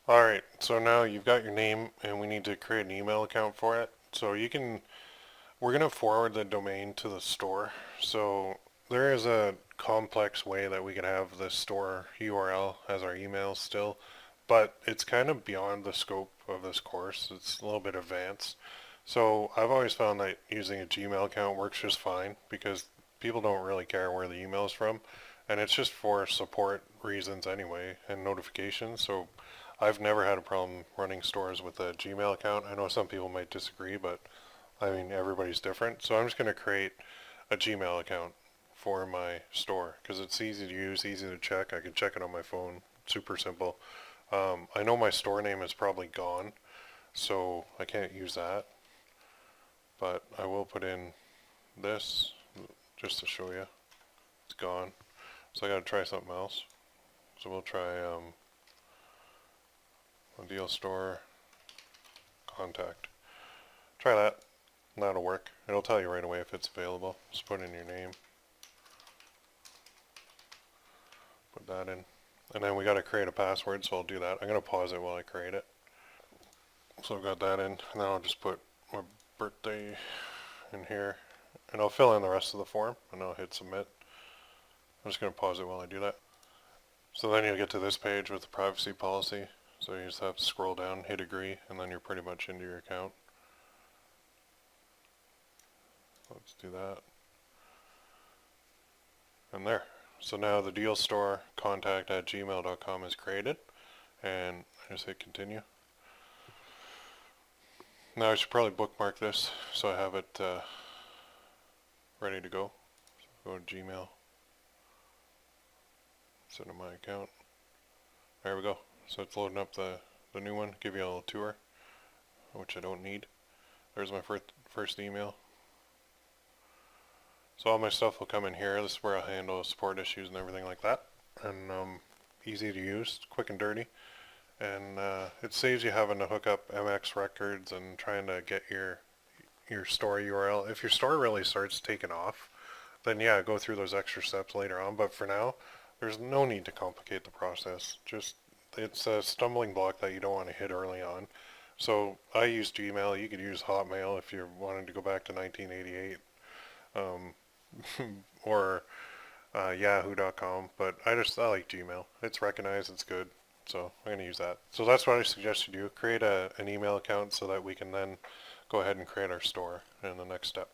Alright, so now you've got your name and we need to create an email account for it. So we're going to forward the domain to the store. So there is a complex way that we can have the store URL as our email still, but it's kind of beyond the scope of this course. It's a little bit advanced. So I've always found that using a Gmail account works just fine because people don't really care where the email is from, and it's just for support reasons anyway and notifications. So I've never had a problem running stores with a Gmail account. I know some people might disagree, but I mean, everybody's different. So I'm just going to create a Gmail account for my store because it's easy to use, easy to check. I can check it on my phone. Super simple. I know my store name is probably gone, so I can't use that. But I will put in this just to show you. It's gone. So I got to try something else. So we'll try a deal store contact. Try that. That'll work. It'll tell you right away if it's available. Just put in your name. Put that in. And then we got to create a password, so I'll do that. I'm going to pause it while I create it. So I've got that in. And then I'll just put my birthday in here. And I'll fill in the rest of the form. And I'll hit submit. I'm just going to pause it while I do that. So then you'll get to this page with the privacy policy. So you just have to scroll down, hit agree, and then you're pretty much into your account. Let's do that. And there. So now the deal store contact at gmail.com is created. And I just hit continue. Now I should probably bookmark this so I have it ready to go. So go to Gmail. Send in my account. There we go. So it's loading up the new one. Give you a little tour, which I don't need. There's my first email. So all my stuff will come in here. This is where I handle support issues and everything like that. And easy to use, quick and dirty. And it saves you having to hook up MX records and trying to get your store URL. If your store really starts taking off, then yeah, go through those extra steps later on. But for now, there's no need to complicate the process. Just it's a stumbling block that you don't want to hit early on. So I use Gmail. You could use Hotmail if you're wanting to go back to 1988. Or yahoo.com, but I like Gmail. It's recognized, it's good, so I'm going to use that. So that's what I suggest you do. Create an email account so that we can then go ahead and create our store in the next step.